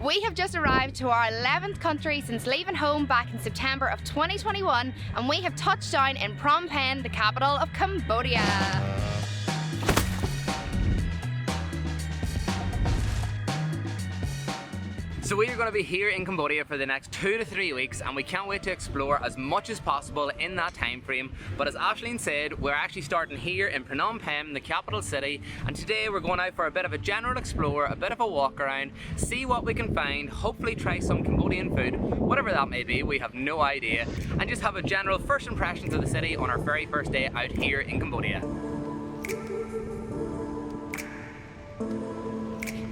We have just arrived to our 11th country since leaving home back in September of 2021, and we have touched down in Phnom Penh, the capital of Cambodia. So we are going to be here in Cambodia for the next 2 to 3 weeks, and we can't wait to explore as much as possible in that time frame. But as Aisling said, we're actually starting here in Phnom Penh, the capital city, and today we're going out for a bit of a general explore, a bit of a walk around, see what we can find, hopefully try some Cambodian food, whatever that may be, we have no idea, and just have a general first impressions of the city on our very first day out here in Cambodia.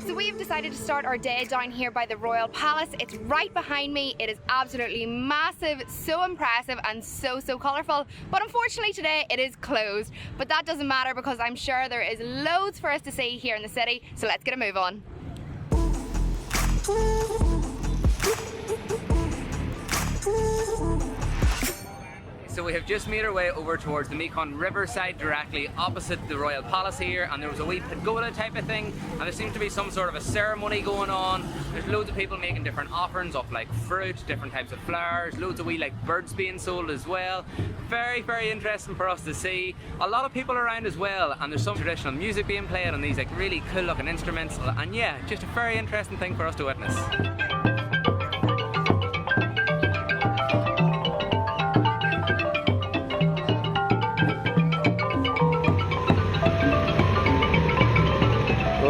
So we've decided to start our day down here by the Royal Palace. It's right behind me. It is absolutely massive, so impressive and so colourful. But unfortunately today it is closed. But that doesn't matter because I'm sure there is loads for us to see here in the city. So let's get a move on. So we have just made our way over towards the Mekong Riverside, directly opposite the Royal Palace here, and there was a wee pagoda type of thing, and there seems to be some sort of a ceremony going on. There's loads of people making different offerings of like fruit, different types of flowers, loads of wee like birds being sold as well. Very interesting for us to see. A lot of people around as well, and there's some traditional music being played on these like really cool looking instruments, and yeah, just a very interesting thing for us to witness.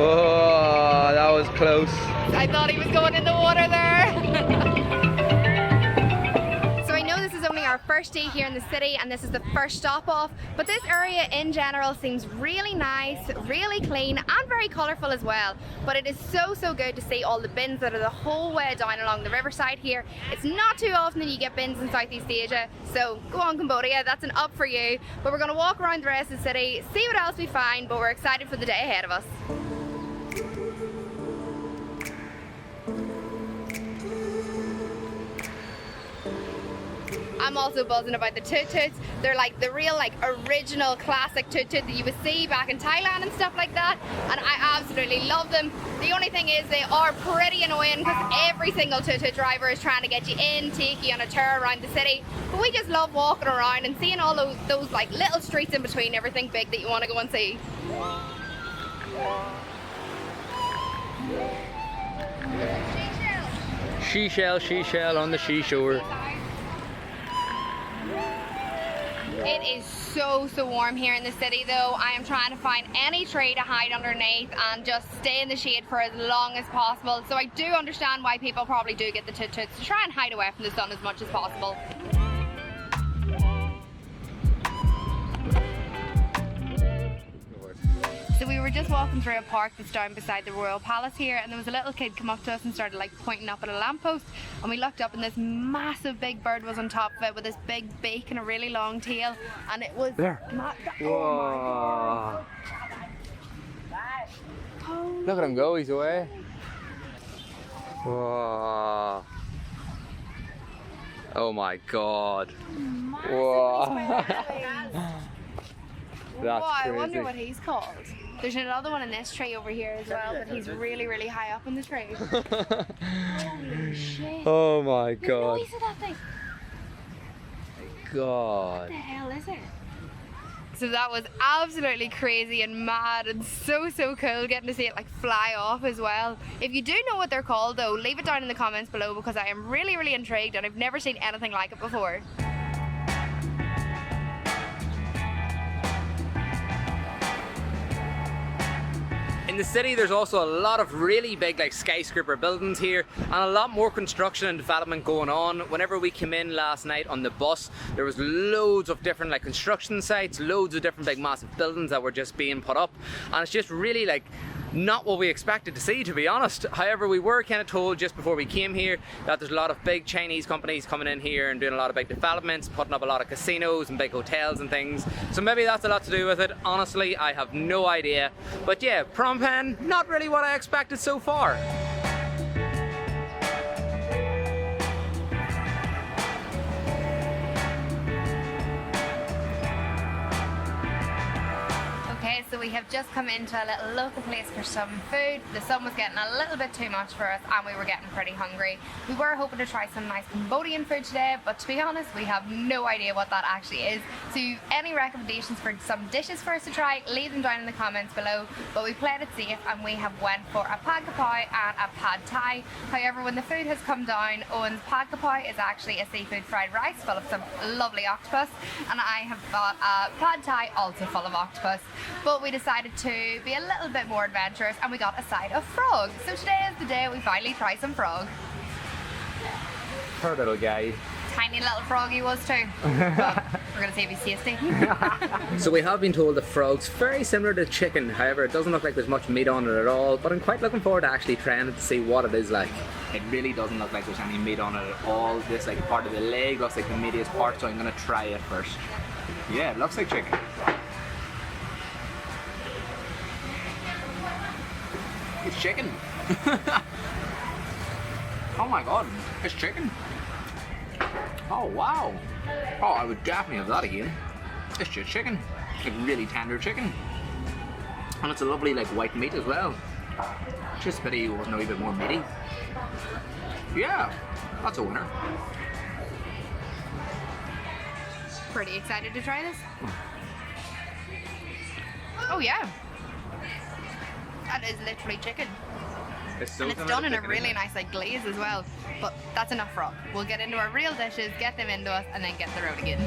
Oh, that was close. I thought he was going in the water there. So I know this is only our first day here in the city and this is the first stop off, but this area in general seems really nice, really clean and very colourful as well. But it is so good to see all the bins that are the whole way down along the riverside here. It's not too often that you get bins in Southeast Asia, so go on Cambodia, that's an up for you. But we're going to walk around the rest of the city, see what else we find, but we're excited for the day ahead of us. I'm also buzzing about the tut-tuts. They're like the real like original classic tut-tut that you would see back in Thailand and stuff like that, and I absolutely love them. The only thing is they are pretty annoying because every single tut-tut driver is trying to get you in, take you on a tour around the city, but we just love walking around and seeing all those like little streets in between everything big that you want to go and see. Seashell on the seashore. It is so warm here in the city though. I am trying to find any tree to hide underneath and just stay in the shade for as long as possible. So I do understand why people probably do get the tut-tuts to try and hide away from the sun as much as possible. So we were just walking through a park that's down beside the Royal Palace here, and there was a little kid come up to us and started like pointing up at a lamppost, and we looked up and this massive big bird was on top of it with this big beak and a really long tail, and it was there. Whoa. Oh, look at him go, he's away. Whoa. Oh my god. Whoa. That's I crazy. wonder what he's called. There's another one in this tree over here as well, but he's really high up in the tree. Holy shit. Oh my god. The noise of that thing. God. What the hell is it? So that was absolutely crazy and mad and so cool getting to see it like fly off as well. If you do know what they're called though, leave it down in the comments below because I am really intrigued and I've never seen anything like it before. In the city there's also a lot of really big like skyscraper buildings here and a lot more construction and development going on. Whenever we came in last night on the bus, there was loads of different like construction sites, loads of different big massive buildings that were just being put up, and it's just really like not what we expected to see, to be honest. However, we were kind of told just before we came here that there's a lot of big Chinese companies coming in here and doing a lot of big developments, putting up a lot of casinos and big hotels and things. So maybe that's a lot to do with it. Honestly, I have no idea. But yeah, Phnom Penh, not really what I expected so far. Okay, so we have just come into a little local place for some food. The sun was getting a little bit too much for us and we were getting pretty hungry. We were hoping to try some nice Cambodian food today, but to be honest, we have no idea what that actually is. So any recommendations for some dishes for us to try, leave them down in the comments below. But we played it safe and we have went for a pad kapai and a pad thai. However, when the food has come down, Eoin's pad kapai is actually a seafood fried rice full of some lovely octopus, and I have got a pad thai also full of octopus. But we decided to be a little bit more adventurous and we got a side of frog. So today is the day we finally try some frog. Poor little guy. Tiny little frog he was too. But we're gonna see if he's tasty. So we have been told the frog's very similar to chicken, however it doesn't look like there's much meat on it at all, but I'm quite looking forward to actually trying it to see what it is like. It really doesn't look like there's any meat on it at all. This like part of the leg looks like the meatiest part, so I'm gonna try it first. Yeah, it looks like chicken. It's chicken. Oh my god, it's chicken. Oh wow. Oh, I would definitely have that again. It's just chicken. Like really tender chicken. And it's a lovely like white meat as well. Just a pity it wasn't a wee bit more meaty. Yeah, that's a winner. Pretty excited to try this. Oh yeah. That is literally chicken. And it's done in a really nice like glaze as well. But that's enough for all. We'll get into our real dishes, get them into us, and then get the road again.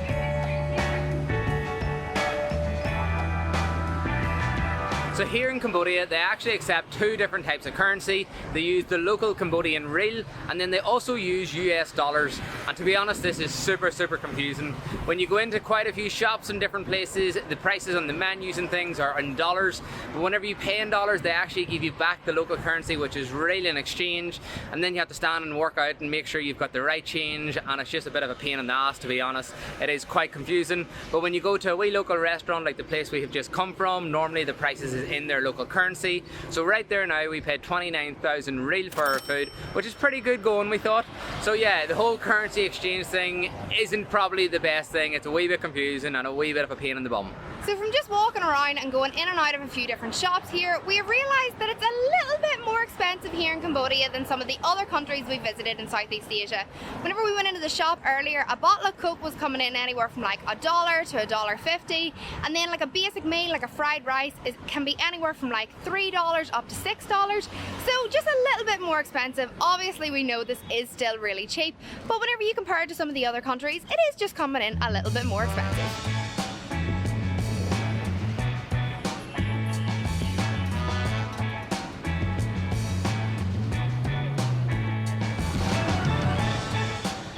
So here in Cambodia, they actually accept two different types of currency. They use the local Cambodian riel, and then they also use US dollars. And to be honest, this is super confusing. When you go into quite a few shops in different places, the prices on the menus and things are in dollars. But whenever you pay in dollars, they actually give you back the local currency, which is riel in exchange. And then you have to stand and work out and make sure you've got the right change. And it's just a bit of a pain in the ass, to be honest. It is quite confusing. But when you go to a wee local restaurant like the place we have just come from, normally the prices is in their local currency. So right there now we paid 29,000 riel for our food, which is pretty good going, we thought. So yeah, the whole currency exchange thing isn't probably the best thing. It's a wee bit confusing and a wee bit of a pain in the bum. So from just walking around and going in and out of a few different shops here, we realised that it's a little bit more expensive here in Cambodia than some of the other countries we visited in Southeast Asia. Whenever we went into the shop earlier, a bottle of Coke was coming in anywhere from like $1 to $1.50, and then like a basic meal like a fried rice can be anywhere from like $3 up to $6. So just a little bit more expensive. Obviously we know this is still really cheap, but whenever you compare it to some of the other countries, it is just coming in a little bit more expensive.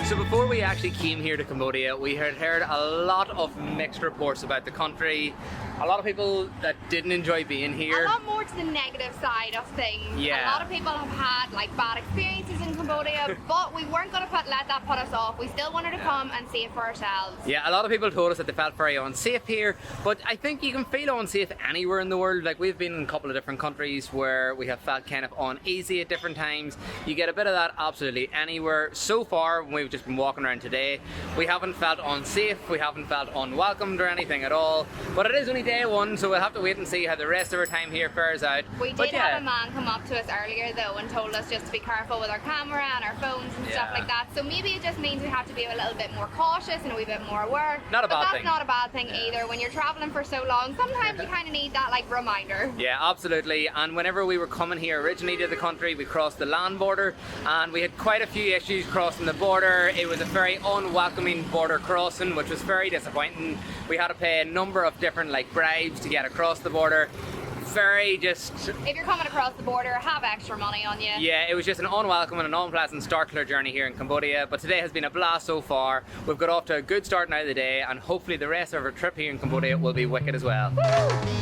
So before we actually came here to Cambodia, we had heard a lot of mixed reports about the country. A lot of people that didn't enjoy being here. A lot more to the negative side of things. Yeah. A lot of people have had like bad experiences in Cambodia, but we weren't going to let that put us off. We still wanted to come and see it for ourselves. Yeah, a lot of people told us that they felt very unsafe here, but I think you can feel unsafe anywhere in the world. Like we've been in a couple of different countries where we have felt kind of uneasy at different times. You get a bit of that absolutely anywhere. So far, when we've just been walking around today, we haven't felt unsafe, we haven't felt unwelcomed or anything at all. But it is only day one, so we'll have to wait and see how the rest of our time here fares out. We did have a man come up to us earlier though and told us just to be careful with our camera and our phones and stuff like that. So maybe it just means we have to be a little bit more cautious and a wee bit more aware. Not a bad thing. That's not a bad thing either. When you're traveling for so long, sometimes you kind of need that like reminder. Yeah, absolutely. And whenever we were coming here originally to the country, we crossed the land border and we had quite a few issues crossing the border. It was a very unwelcoming border crossing, which was very disappointing. We had to pay a number of different like bribes to get across the border. Very just... If you're coming across the border, have extra money on you. Yeah, it was just an unwelcome and an unpleasant start to our journey here in Cambodia, but today has been a blast so far. We've got off to a good start now of the day, and hopefully the rest of our trip here in Cambodia will be wicked as well. Woo!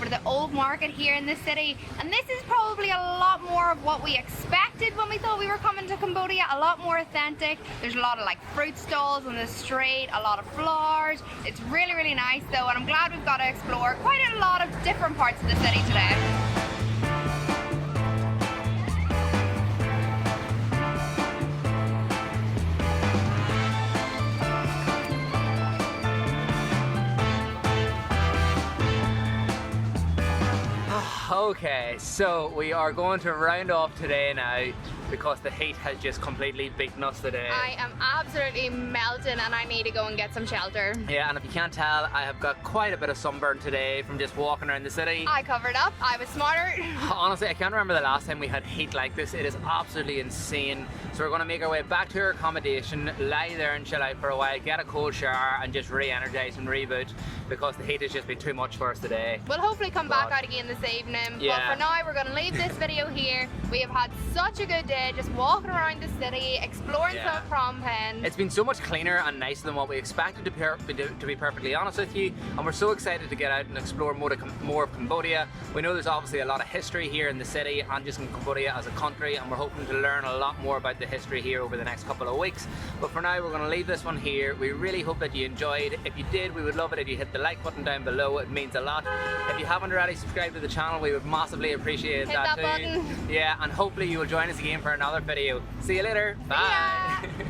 to the old market here in the city, and this is probably a lot more of what we expected when we thought we were coming to Cambodia, a lot more authentic. There's a lot of like fruit stalls on the street, a lot of flowers. It's really, really nice though, and I'm glad we've got to explore quite a lot of different parts of the city today. Okay, so we are going to round off today now because the heat has just completely beaten us today. I am absolutely melting and I need to go and get some shelter. Yeah, and if you can't tell, I have got quite a bit of sunburn today from just walking around the city. I covered up, I was smarter. Honestly, I can't remember the last time we had heat like this. It is absolutely insane. So we're going to make our way back to our accommodation, lie there and chill out for a while, get a cold shower and just re-energize and reboot because the heat has just been too much for us today. We'll hopefully come back out again this evening. Yeah. But for now, we're going to leave this video here. We have had such a good day just walking around the city, exploring some of Phnom Penh. It's been so much cleaner and nicer than what we expected, to be perfectly honest with you, and we're so excited to get out and explore more of Cambodia. We know there's obviously a lot of history here in the city and just in Cambodia as a country, and we're hoping to learn a lot more about the history here over the next couple of weeks. But for now, we're going to leave this one here. We really hope that you enjoyed. If you did, we would love it if you hit the like button down below. It means a lot. If you haven't already subscribed to the channel, we would massively appreciate Hit that too. button. Yeah, and hopefully you will join us again for another video. See you later. Bye.